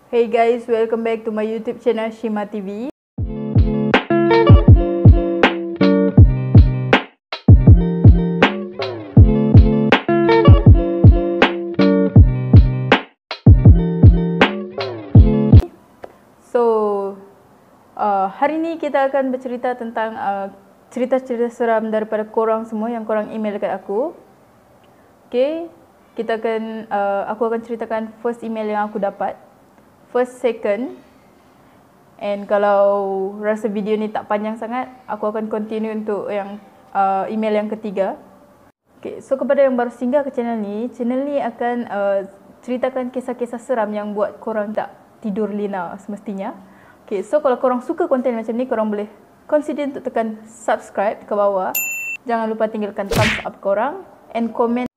Hey guys, welcome back to my YouTube channel Shima TV. Hari ni kita akan bercerita tentang cerita-cerita seram daripada korang semua yang korang email dekat aku. Okay, aku akan ceritakan first email yang aku dapat, first, second, and kalau rasa video ni tak panjang sangat, aku akan continue untuk yang email yang ketiga. Okay, so kepada yang baru singgah ke channel ni akan ceritakan kisah-kisah seram yang buat korang tak tidur lena semestinya. Okay, so kalau korang suka konten macam ni, korang boleh consider untuk tekan subscribe ke bawah. Jangan lupa tinggalkan thumbs up korang and comment.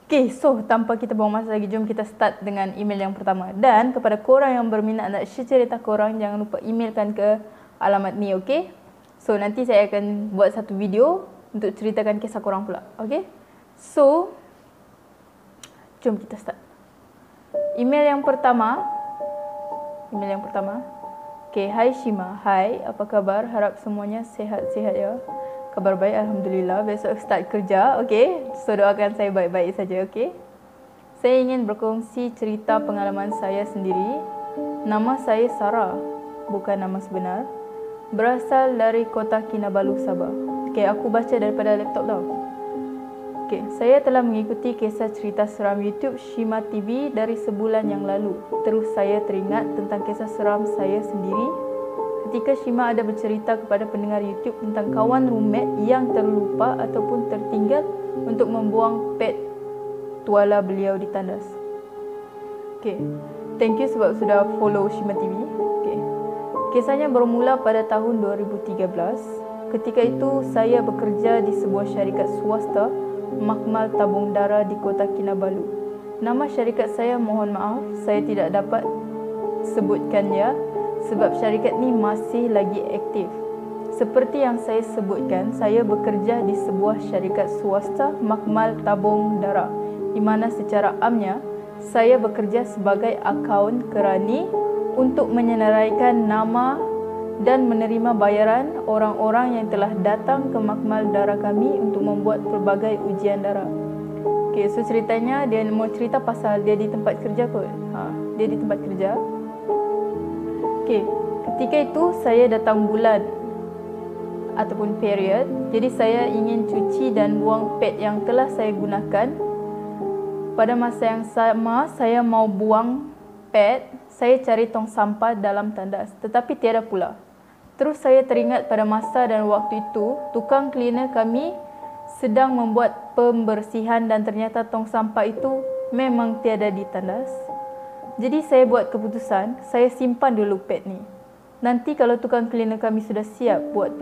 Okay, so tanpa kita buang masa lagi, jom kita start dengan email yang pertama. Dan kepada korang yang berminat nak share cerita korang, jangan lupa emailkan ke alamat ni, okay? So nanti saya akan buat satu video untuk ceritakan kisah korang pula, okay? So, jom kita start. Email yang pertama. Okay, hai Shima. Hai, apa khabar? Harap semuanya sehat-sehat ya. Kabar baik, alhamdulillah. Besok start kerja, okay? So doakan saya baik-baik saja, okay? Saya ingin berkongsi cerita pengalaman saya sendiri. Nama saya Sarah, bukan nama sebenar. Berasal dari kota Kinabalu, Sabah. Okay, aku baca daripada laptop tau. Okay, saya telah mengikuti kisah cerita seram YouTube Shima TV dari sebulan yang lalu. Terus saya teringat tentang kisah seram saya sendiri ketika Shima ada bercerita kepada pendengar YouTube tentang kawan roommate yang terlupa ataupun tertinggal untuk membuang pet tuala beliau di tandas. Okay, thank you sebab sudah follow Shima TV. Okay, kisahnya bermula pada tahun 2013. Ketika itu saya bekerja di sebuah syarikat swasta makmal tabung darah di kota Kinabalu. Nama syarikat saya mohon maaf, saya tidak dapat sebutkannya sebab syarikat ni masih lagi aktif. Seperti yang saya sebutkan, saya bekerja di sebuah syarikat swasta makmal tabung darah di mana secara amnya saya bekerja sebagai akaun kerani untuk menyenaraikan nama dan menerima bayaran orang-orang yang telah datang ke makmal darah kami untuk membuat pelbagai ujian darah. Okay, so ceritanya dia mau cerita pasal dia di tempat kerja kot. Dia di tempat kerja. Okay, ketika itu saya datang bulan ataupun period. Jadi saya ingin cuci dan buang pad yang telah saya gunakan. Pada masa yang sama, saya mau buang pad, saya cari tong sampah dalam tandas, tetapi tiada pula. Terus saya teringat pada masa dan waktu itu, tukang cleaner kami sedang membuat pembersihan dan ternyata tong sampah itu memang tiada di tandas. Jadi saya buat keputusan, saya simpan dulu pad ni. Nanti kalau tukang cleaner kami sudah siap buat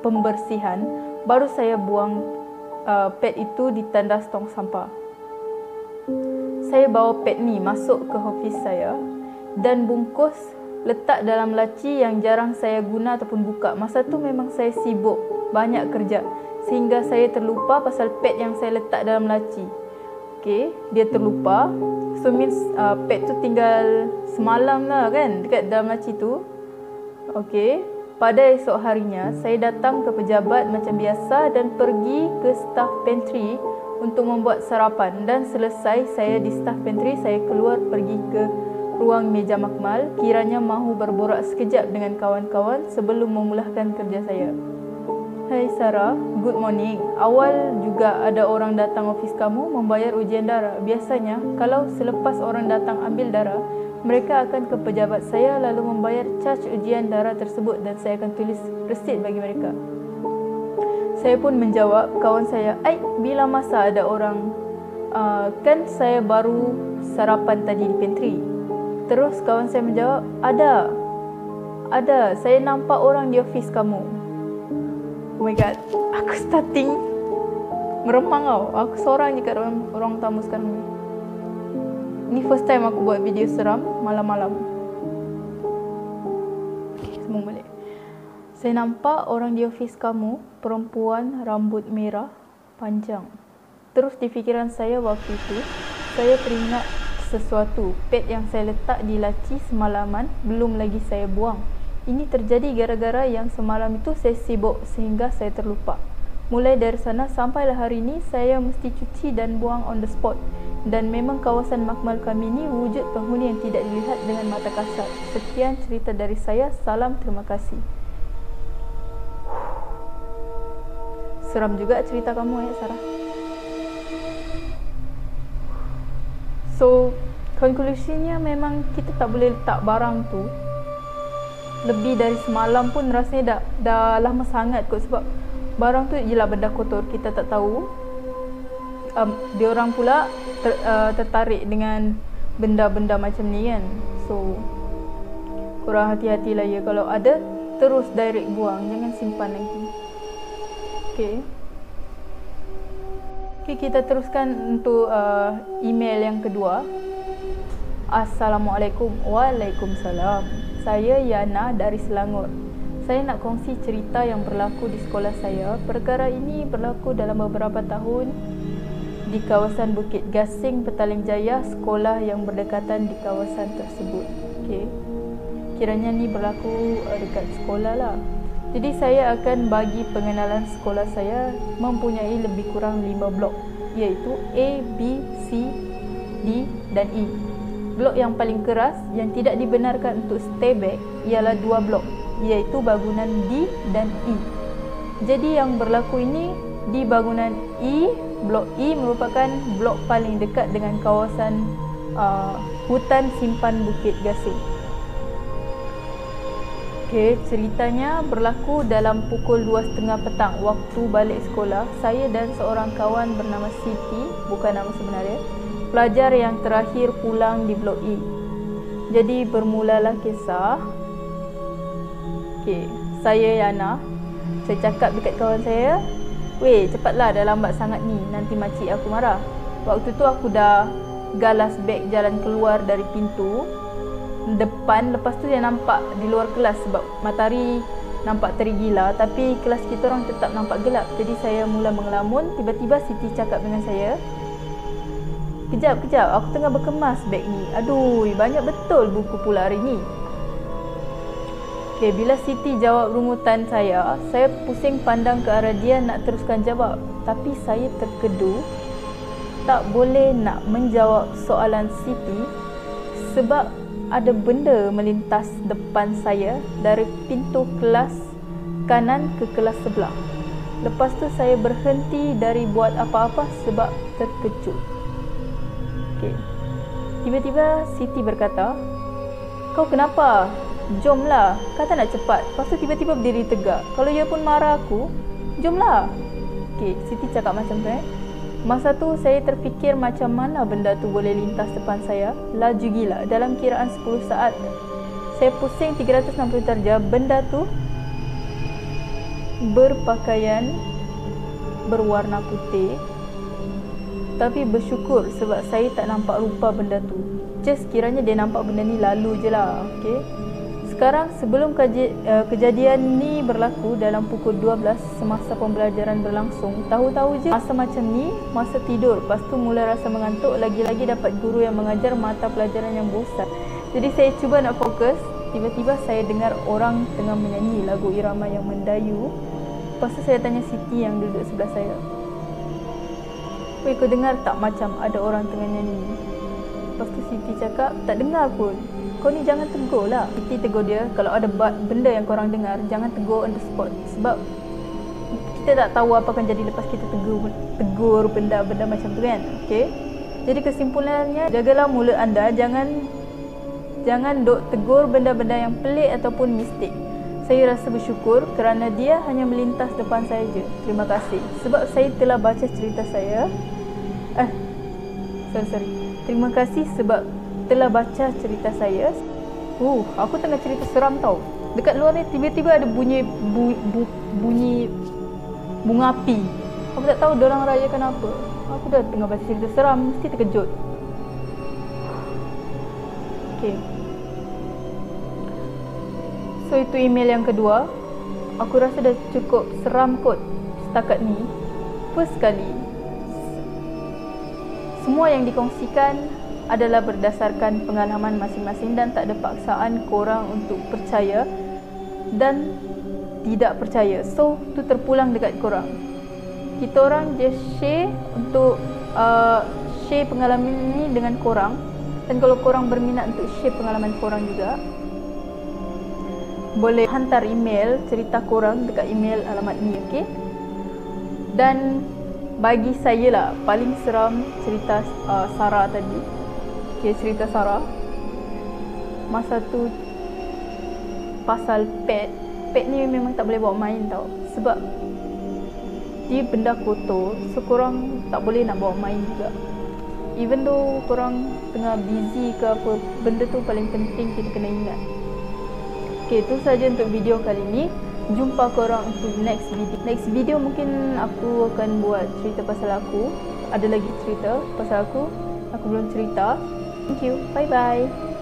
pembersihan, baru saya buang pad itu di tandas tong sampah. Saya bawa pad ni masuk ke office saya dan bungkus letak dalam laci yang jarang saya guna ataupun buka. Masa tu memang saya sibuk, banyak kerja sehingga saya terlupa pasal pad yang saya letak dalam laci. Okay, dia terlupa. So means pad tu tinggal semalam lah kan dekat dalam laci tu. Okay, pada esok harinya saya datang ke pejabat macam biasa dan pergi ke staff pantry untuk membuat sarapan. Dan selesai saya di staff pantry, saya keluar pergi ke ruang meja makmal, kiranya mahu berborak sekejap dengan kawan-kawan sebelum memulakan kerja saya. Hai Sarah, good morning. Awal juga ada orang datang ofis kamu membayar ujian darah. Biasanya, kalau selepas orang datang ambil darah, mereka akan ke pejabat saya lalu membayar charge ujian darah tersebut dan saya akan tulis resit bagi mereka. Saya pun menjawab kawan saya, bila masa ada orang? Kan saya baru sarapan tadi di pantry. Terus kawan saya menjawab, ada, saya nampak orang di ofis kamu. Oh my god, aku starting meremang tau. Aku seorang je kat ruang tamu sekarang ni. Ni first time aku buat video seram malam-malam. Okay, sambung balik. Saya nampak orang di ofis kamu, perempuan rambut merah panjang. Terus di fikiran saya waktu itu, saya teringat sesuatu. Ped yang saya letak di laci semalaman belum lagi saya buang. Ini terjadi gara-gara yang semalam itu saya sibuk sehingga saya terlupa. Mulai dari sana sampailah hari ini saya mesti cuci dan buang on the spot. Dan memang kawasan makmal kami ini wujud penghuni yang tidak dilihat dengan mata kasar. Sekian cerita dari saya. Salam, terima kasih. Seram juga cerita kamu ya, Sarah. So, konklusinya memang kita tak boleh letak barang tu lebih dari semalam pun rasanya dah lama sangat kot, sebab barang tu ialah benda kotor, kita tak tahu. Diorang pula tertarik dengan benda-benda macam ni kan. So, korang hati-hatilah ya, kalau ada terus direct buang, jangan simpan lagi. Okay, kita teruskan untuk email yang kedua. Assalamualaikum. Waalaikumsalam. Saya Yana dari Selangor. Saya nak kongsi cerita yang berlaku di sekolah saya. Perkara ini berlaku dalam beberapa tahun di kawasan Bukit Gasing, Petaling Jaya, sekolah yang berdekatan di kawasan tersebut. Okey. Kiranya ni berlaku dekat sekolah lah. Jadi saya akan bagi pengenalan sekolah saya mempunyai lebih kurang 5 blok, iaitu A, B, C, D dan E. Blok yang paling keras yang tidak dibenarkan untuk stay back ialah 2 blok, iaitu bangunan D dan E. Jadi yang berlaku ini di bangunan E, blok E merupakan blok paling dekat dengan kawasan hutan simpan Bukit Gasing. Okey, ceritanya berlaku dalam pukul 2.30 petang waktu balik sekolah. Saya dan seorang kawan bernama Siti, bukan nama sebenarnya, pelajar yang terakhir pulang di blok E. Jadi bermulalah kisah. Okey, saya Yana. Saya cakap dekat kawan saya, "Weh, cepatlah, dah lambat sangat ni, nanti makcik aku marah." Waktu tu aku dah galas beg jalan keluar dari pintu depan. Lepas tu dia nampak di luar kelas sebab matahari nampak terik gila, tapi kelas kita orang tetap nampak gelap. Jadi saya mula mengelamun. Tiba-tiba Siti cakap dengan saya, Kejap, aku tengah berkemas beg ni. Aduh, banyak betul buku pula hari ni." Okay, bila Siti jawab rungutan saya pusing pandang ke arah dia nak teruskan jawab. Tapi saya terkedu, tak boleh nak menjawab soalan Siti sebab ada benda melintas depan saya dari pintu kelas kanan ke kelas sebelah. Lepas tu saya berhenti dari buat apa-apa sebab terkejut. Okay. Tiba-tiba Siti berkata, "Kau kenapa? Jomlah, kata nak cepat." Lepas tu tiba-tiba berdiri tegak. Kalau ia pun marah aku, "Jomlah." Okay, Siti cakap macam tu Masa tu saya terfikir macam mana benda tu boleh lintas depan saya. Laju gila. Dalam kiraan 10 saat saya pusing 360 darjah. Benda tu berpakaian berwarna putih, tapi bersyukur sebab saya tak nampak rupa benda tu. Just kiranya dia nampak benda ni lalu je lah. Okay. Sekarang sebelum kejadian ni berlaku dalam pukul 12 semasa pembelajaran berlangsung, tahu-tahu je masa macam ni, masa tidur. Lepas tu mula rasa mengantuk, lagi-lagi dapat guru yang mengajar mata pelajaran yang bosan. Jadi saya cuba nak fokus, tiba-tiba saya dengar orang tengah menyanyi lagu irama yang mendayu. Lepas tu saya tanya Siti yang duduk sebelah saya, "Weh, kau dengar tak macam ada orang tengah nyanyi?" Lepas tu Siti cakap, "Tak dengar pun." "Kau ni jangan tegur lah." Siti tegur dia, "Kalau ada benda yang korang dengar, jangan tegur on the spot. Sebab kita tak tahu apa akan jadi lepas kita tegur benda-benda macam tu kan." Okay. Jadi kesimpulannya, jagalah mulut anda. Jangan duk tegur benda-benda yang pelik ataupun mistik. Saya rasa bersyukur kerana dia hanya melintas depan saya je. Terima kasih. Sebab saya telah baca cerita saya. Sorry. Terima kasih sebab telah baca cerita saya. Aku tengah cerita seram tau. Dekat luar ni tiba-tiba ada bunyi bunga api. Aku tak tahu diorang rayakan apa. Aku dah tengah baca cerita seram, mesti terkejut. Okay. So itu email yang kedua. Aku rasa dah cukup seram kot setakat ni. First sekali, semua yang dikongsikan adalah berdasarkan pengalaman masing-masing dan tak ada paksaan korang untuk percaya dan tidak percaya. So, tu terpulang dekat korang. Kita orang just share untuk share pengalaman ni dengan korang. Dan kalau korang berminat untuk share pengalaman korang juga, boleh hantar email cerita korang dekat email alamat ni, okey? Dan bagi saya lah, paling seram cerita Sarah tadi. Okay, cerita Sarah. Masa tu pasal pet. Pet ni memang tak boleh bawa main tau. Sebab dia benda kotor, so korang tak boleh nak bawa main juga. Even though korang tengah busy ke apa, benda tu paling penting kita kena ingat. Okay, itu saja untuk video kali ni. Jumpa korang untuk next video. Next video mungkin aku akan buat cerita pasal aku. Ada lagi cerita pasal aku belum cerita. Thank you. Bye bye.